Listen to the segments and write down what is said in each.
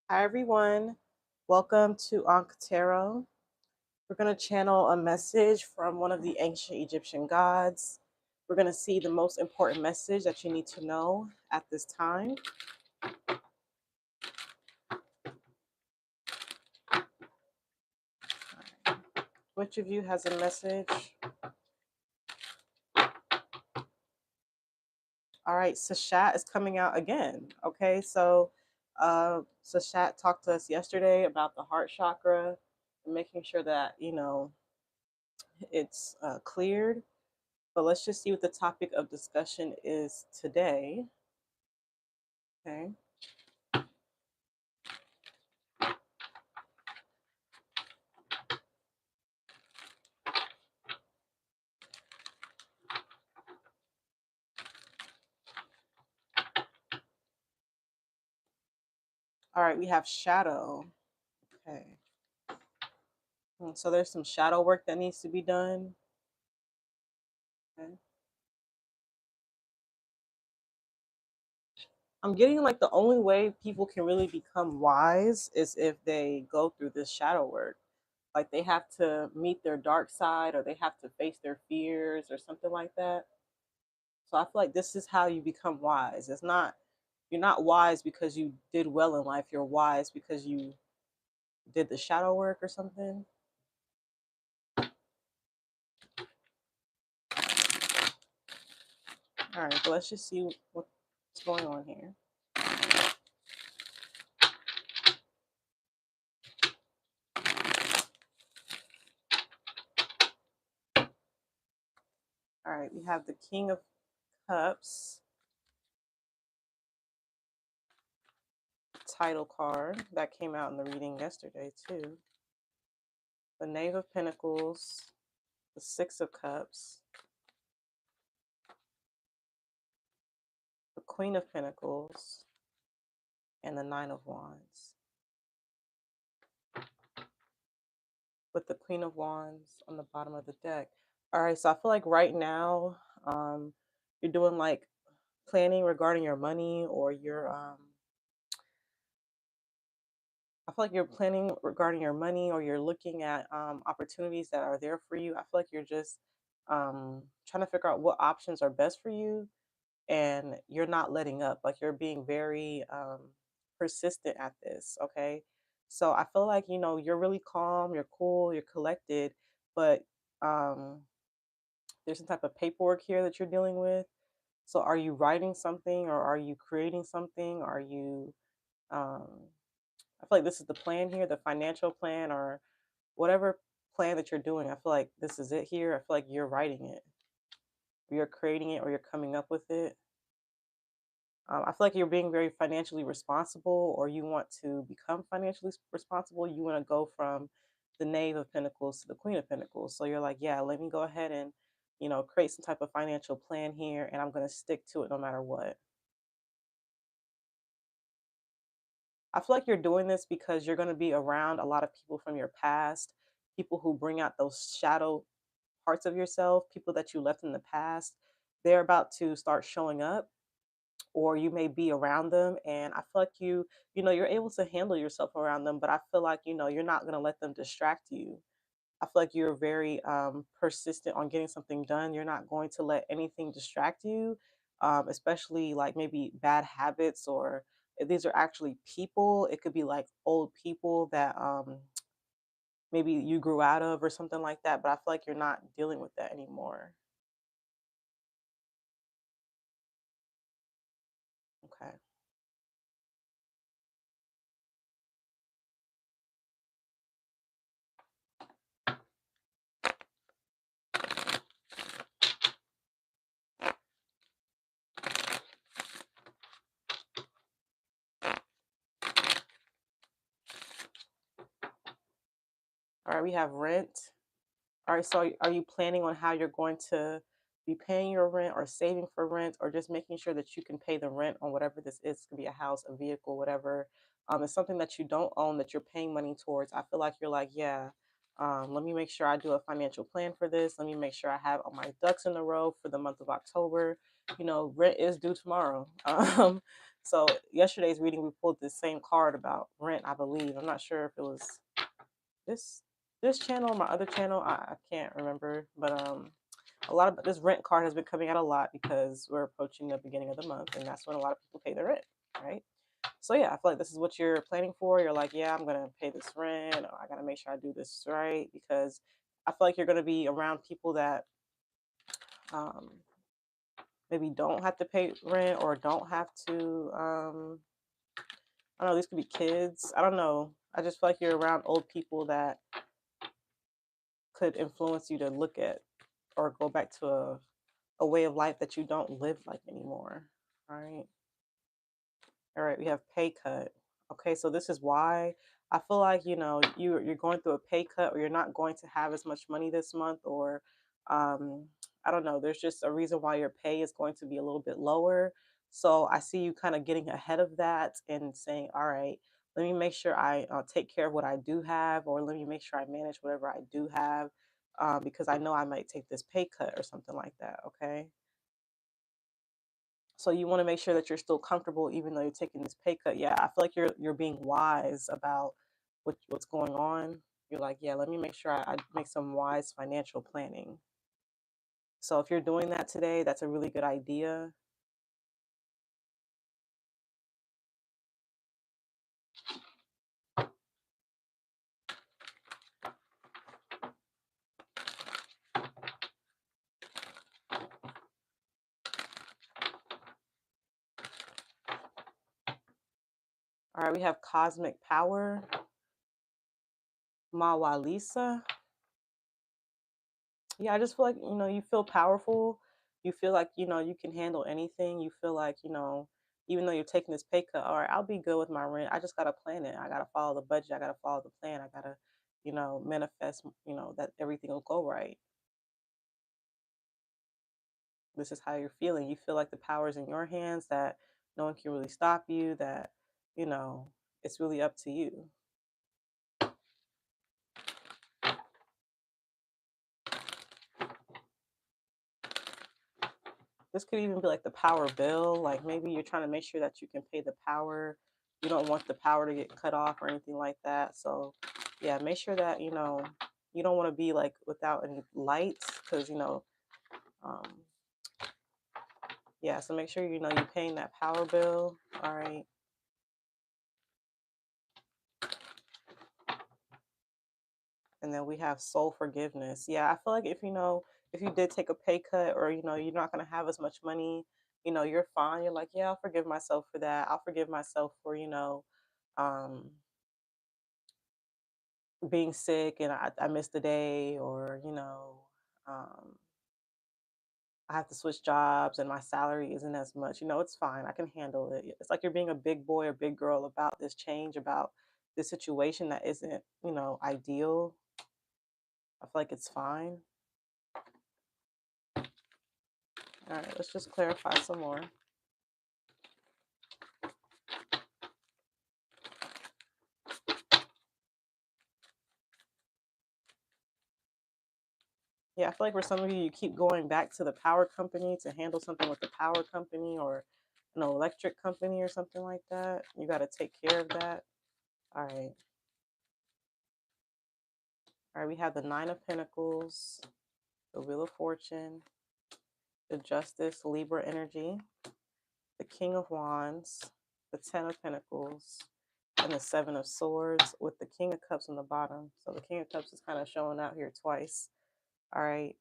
Hi, everyone. Welcome to Ankh Tarot. We're going to channel a message from one of the ancient Egyptian gods. We're going to see the most important message that you need to know at this time. Which of you has a message? All right, Seshat is coming out again. Okay, so Seshat talked to us yesterday about the heart chakra and making sure that, it's cleared. But let's just see what the topic of discussion is today. Okay. All right, we have shadow. Okay. So there's some shadow work that needs to be done. Okay. I'm getting like the only way people can really become wise is if they go through this shadow work. Like they have to meet their dark side or they have to face their fears or something like that. So I feel like this is how you become wise. You're not wise because you did well in life. You're wise because you did the shadow work or something. All right, but let's just see what's going on here. All right, we have the King of Cups title card that came out in the reading yesterday too. The Knave of Pentacles, the Six of Cups, the Queen of Pentacles, and the Nine of Wands. With the Queen of Wands on the bottom of the deck. All right, so I feel like right now you're doing like planning regarding your money or your I feel like you're planning regarding your money or you're looking at opportunities that are there for you. I feel like you're just trying to figure out what options are best for you and you're not letting up. Like you're being very persistent at this. Okay. So I feel like, you're really calm, you're cool, you're collected, but um, there's some type of paperwork here that you're dealing with. So are you writing something or are you creating something? Are you um, I feel like this is the plan here, the financial plan or whatever plan that you're doing. I feel like this is it here. I feel like you're writing it, you're creating it, or you're coming up with it. I feel like you're being very financially responsible, or you want to become financially responsible. You want to go from the Knave of Pentacles to the Queen of Pentacles. So you're like, yeah, let me go ahead and, create some type of financial plan here, and I'm going to stick to it no matter what. I feel like you're doing this because you're going to be around a lot of people from your past, people who bring out those shadow parts of yourself, people that you left in the past. They're about to start showing up, or you may be around them. And I feel like you're able to handle yourself around them, but I feel like, you're not going to let them distract you. I feel like you're very persistent on getting something done. You're not going to let anything distract you, especially like maybe bad habits or if these are actually people. It could be like old people that maybe you grew out of or something like that. But I feel like you're not dealing with that anymore. Okay. All right. We have rent. All right. So are you planning on how you're going to be paying your rent or saving for rent or just making sure that you can pay the rent on whatever this is? It could be a house, a vehicle, whatever. It's something that you don't own that you're paying money towards. I feel like you're like, yeah, let me make sure I do a financial plan for this. Let me make sure I have all my ducks in a row for the month of October. Rent is due tomorrow. So yesterday's reading, we pulled this same card about rent, I believe. I'm not sure if it was this this channel or my other channel. I can't remember, but a lot of this rent card has been coming out a lot because we're approaching the beginning of the month, and that's when a lot of people pay their rent, right? So yeah, I feel like this is what you're planning for. You're like, yeah, I'm gonna pay this rent. Or I gotta make sure I do this right because I feel like you're gonna be around people that um, maybe don't have to pay rent or don't have to. I don't know. These could be kids. I don't know. I just feel like you're around old people that could influence you to look at or go back to a way of life that you don't live like anymore. Right. All right, we have pay cut. Okay, so this is why I feel like you're going through a pay cut, or you're not going to have as much money this month, or um, I don't know. There's just a reason why your pay is going to be a little bit lower. So I see you kind of getting ahead of that and saying, all right, let me make sure I take care of what I do have, or let me make sure I manage whatever I do have, because I know I might take this pay cut or something like that. Okay. So you want to make sure that you're still comfortable even though you're taking this pay cut. Yeah, I feel like you're being wise about what's going on. You're like, yeah, let me make sure I make some wise financial planning. So if you're doing that today, that's a really good idea. All right, we have cosmic power, Mawalisa. Yeah, I just feel like, you feel powerful. You feel like, you can handle anything. You feel like, even though you're taking this pay cut, all right, I'll be good with my rent. I just got to plan it. I got to follow the budget. I got to follow the plan. I got to, manifest, that everything will go right. This is how you're feeling. You feel like the power's in your hands, that no one can really stop you, that, you know, it's really up to you. This could even be like the power bill. Like maybe you're trying to make sure that you can pay the power. You don't want the power to get cut off or anything like that. So, yeah, make sure that, you don't want to be like without any lights because, um, yeah, so make sure, you're paying that power bill. All right. And then we have soul forgiveness. Yeah, I feel like if you did take a pay cut or, you're not going to have as much money, you're fine. You're like, yeah, I'll forgive myself for that. I'll forgive myself for, um, being sick and I missed a day, or um, I have to switch jobs and my salary isn't as much. It's fine. I can handle it. It's like you're being a big boy or big girl about this change, about this situation that isn't, ideal. I feel like it's fine. All right, let's just clarify some more. Yeah, I feel like for some of you, you keep going back to the power company to handle something with the power company or an electric company or something like that. You got to take care of that. All right. All right, we have the Nine of Pentacles, the Wheel of Fortune, the Justice, Libra energy, the King of Wands, the Ten of Pentacles, and the Seven of Swords with the King of Cups on the bottom. So the King of Cups is kind of showing out here twice. All right.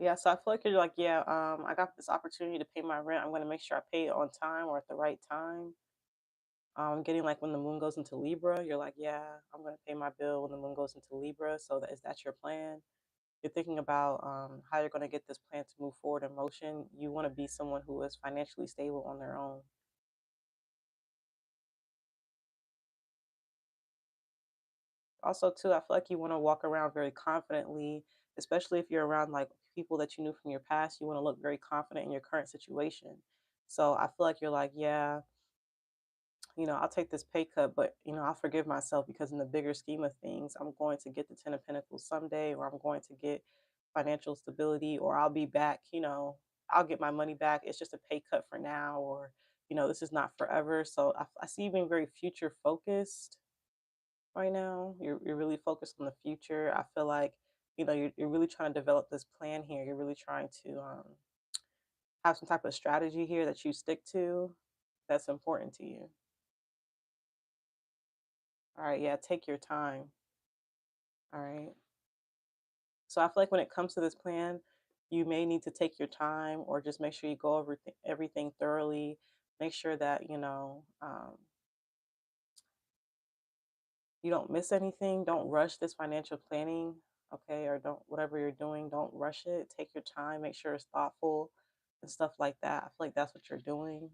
Yeah, so I feel like you're like, yeah, I got this opportunity to pay my rent. I'm going to make sure I pay it on time or at the right time. Getting like when the moon goes into Libra, you're like, yeah, I'm going to pay my bill when the moon goes into Libra. So is that your plan? You're thinking about how you're going to get this plan to move forward in motion. You want to be someone who is financially stable on their own. Also, too, I feel like you want to walk around very confidently especially if you're around like people that you knew from your past. You want to look very confident in your current situation. So I feel like you're like, yeah, I'll take this pay cut, but I'll forgive myself because in the bigger scheme of things, I'm going to get the 10 of Pentacles someday, or I'm going to get financial stability, or I'll be back, I'll get my money back. It's just a pay cut for now, or, this is not forever. So I see you being very future focused right now. You're really focused on the future. I feel like, you're really trying to develop this plan here. You're really trying to have some type of strategy here that you stick to that's important to you. All right, yeah, take your time. All right. So I feel like when it comes to this plan, you may need to take your time or just make sure you go over everything thoroughly. Make sure that, you don't miss anything. Don't rush this financial planning. Okay. Or don't, whatever you're doing, don't rush it. Take your time. Make sure it's thoughtful and stuff like that. I feel like that's what you're doing.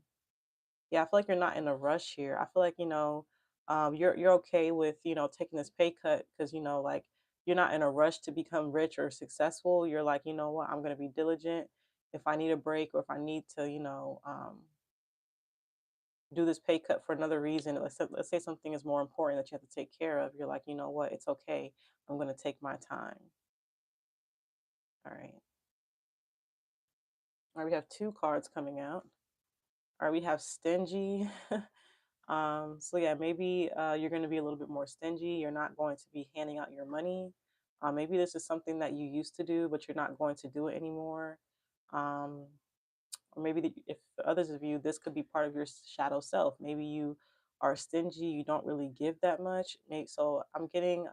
Yeah, I feel like you're not in a rush here. I feel like, you're okay with, taking this pay cut because, like you're not in a rush to become rich or successful. You're like, you know what, I'm gonna be diligent. If I need a break or if I need to, do this pay cut for another reason, let's say something is more important that you have to take care of. You're like, you know what, it's okay. I'm gonna take my time. All right. All right, we have two cards coming out. All right, we have stingy. So yeah, maybe you're going to be a little bit more stingy. You're not going to be handing out your money. Maybe this is something that you used to do, but you're not going to do it anymore. Um, or maybe if for others of you, this could be part of your shadow self. Maybe you are stingy. You don't really give that much. So I'm getting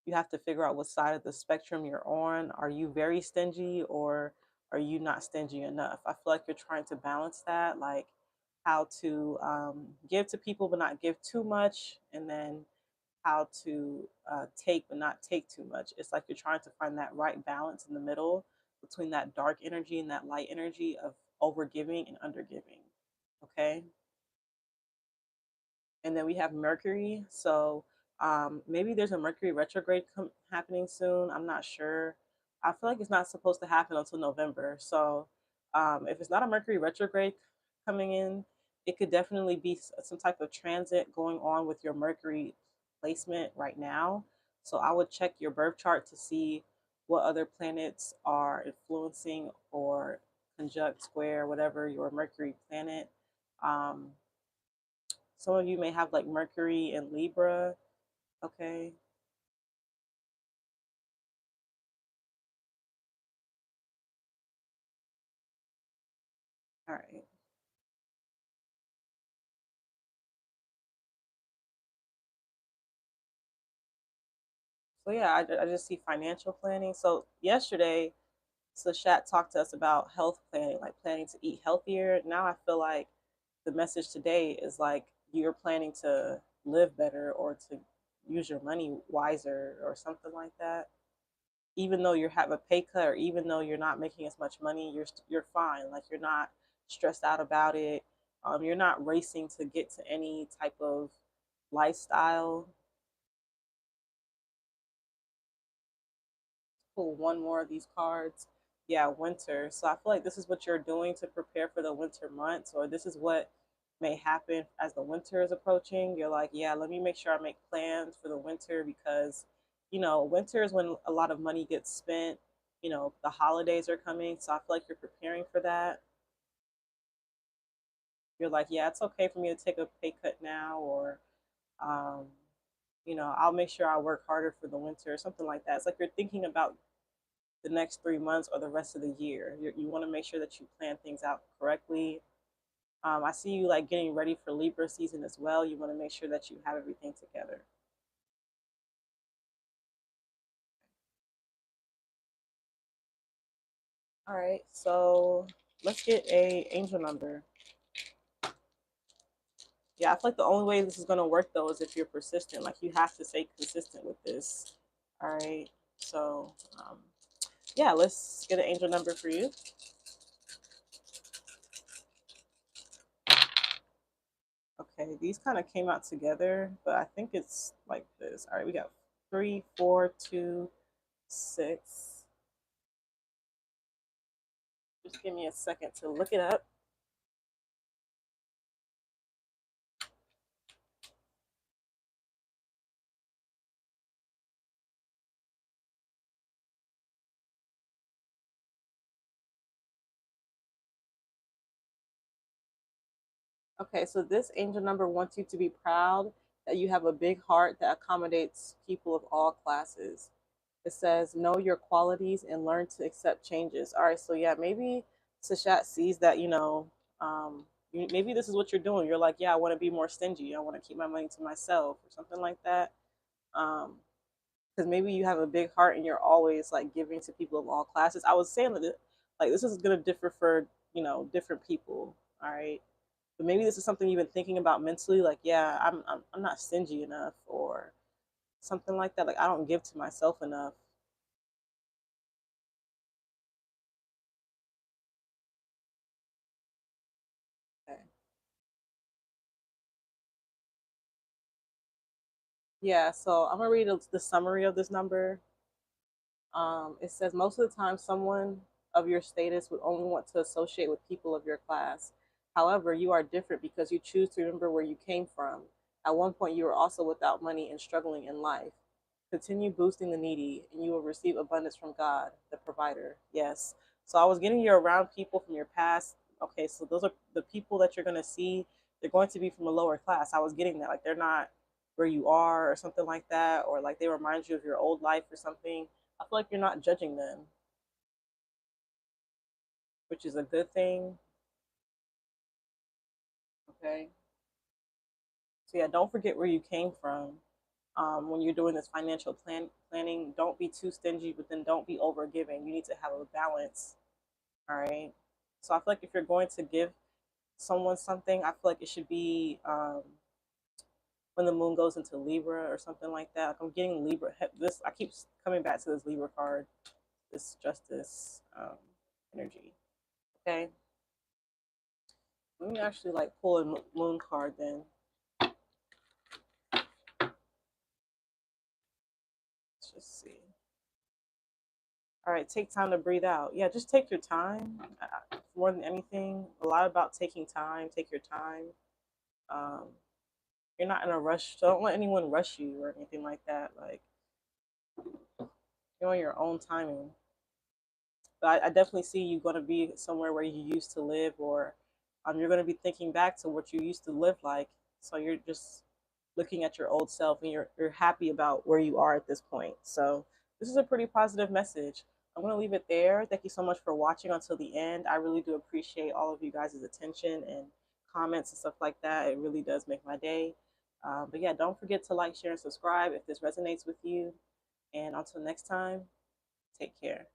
you have to figure out what side of the spectrum you're on. Are you very stingy or are you not stingy enough? I feel like you're trying to balance that, like how to give to people but not give too much, and then how to take but not take too much. It's like you're trying to find that right balance in the middle between that dark energy and that light energy of overgiving and undergiving. Okay. And then we have Mercury. So maybe there's a Mercury retrograde happening soon. I'm not sure. I feel like it's not supposed to happen until November. So if it's not a Mercury retrograde coming in, it could definitely be some type of transit going on with your Mercury placement right now. So I would check your birth chart to see what other planets are influencing or conjunct, square, whatever your Mercury planet. Um, some of you may have like Mercury and Libra. Okay. All right. So yeah, I just see financial planning. So yesterday, Seshat talked to us about health planning, like planning to eat healthier. Now I feel like the message today is like you're planning to live better or to use your money wiser or something like that. Even though you have a pay cut or even though you're not making as much money, you're fine. Like you're not stressed out about it. You're not racing to get to any type of lifestyle. Pull one more of these cards. Yeah, winter. So I feel like this is what you're doing to prepare for the winter months, or this is what may happen as the winter is approaching. You're like, yeah, let me make sure I make plans for the winter because, winter is when a lot of money gets spent. The holidays are coming. So I feel like you're preparing for that. You're like, yeah, it's okay for me to take a pay cut now, or, um, I'll make sure I work harder for the winter, or something like that. It's like you're thinking about the next 3 months or the rest of the year. You want to make sure that you plan things out correctly. I see you like getting ready for Libra season as well. You want to make sure that you have everything together. All right, so let's get a angel number. Yeah, I feel like the only way this is going to work though is if you're persistent. Like you have to stay consistent with this. All right, so yeah, let's get an angel number for you. Okay, these kind of came out together, but I think it's like this. All right, we got 3, 4, 2, 6. Just give me a second to look it up. Okay, so this angel number wants you to be proud that you have a big heart that accommodates people of all classes. It says, know your qualities and learn to accept changes. All right, so yeah, maybe Seshat sees that, maybe this is what you're doing. You're like, yeah, I want to be more stingy. I want to keep my money to myself or something like that. Because maybe you have a big heart and you're always like giving to people of all classes. I was saying that, like, this is going to differ for, different people. All right. But maybe this is something you've been thinking about mentally, like, yeah, I'm not stingy enough, or something like that. Like, I don't give to myself enough. Okay. Yeah, so I'm gonna read the summary of this number. It says most of the time, someone of your status would only want to associate with people of your class. However, you are different because you choose to remember where you came from. At one point, you were also without money and struggling in life. Continue boosting the needy, and you will receive abundance from God, the provider. Yes. So I was getting you around people from your past. Okay, so those are the people that you're going to see. They're going to be from a lower class. I was getting that. Like, they're not where you are or something like that, or like they remind you of your old life or something. I feel like you're not judging them, which is a good thing. Okay. So yeah, don't forget where you came from. When you're doing this financial planning, don't be too stingy, but then don't be over giving. You need to have a balance. All right. So I feel like if you're going to give someone something, I feel like it should be when the moon goes into Libra or something like that. Like, I'm getting Libra. This I keep coming back to this Libra card, this justice energy. Okay. Let me actually like pull a moon card then. Let's just see. All right, take time to breathe out. Yeah, just take your time. More than anything, a lot about taking time. Take your time. Um, you're not in a rush, so don't let anyone rush you or anything like that. Like, you're on your own timing. But I definitely see you going to be somewhere where you used to live, or you're going to be thinking back to what you used to live like. So you're just looking at your old self, and you're happy about where you are at this point. So this is a pretty positive message. I'm going to leave it there. Thank you so much for watching until the end. I really do appreciate all of you guys' attention and comments and stuff like that. It really does make my day. But yeah, don't forget to like, share, and subscribe if this resonates with you. And until next time, take care.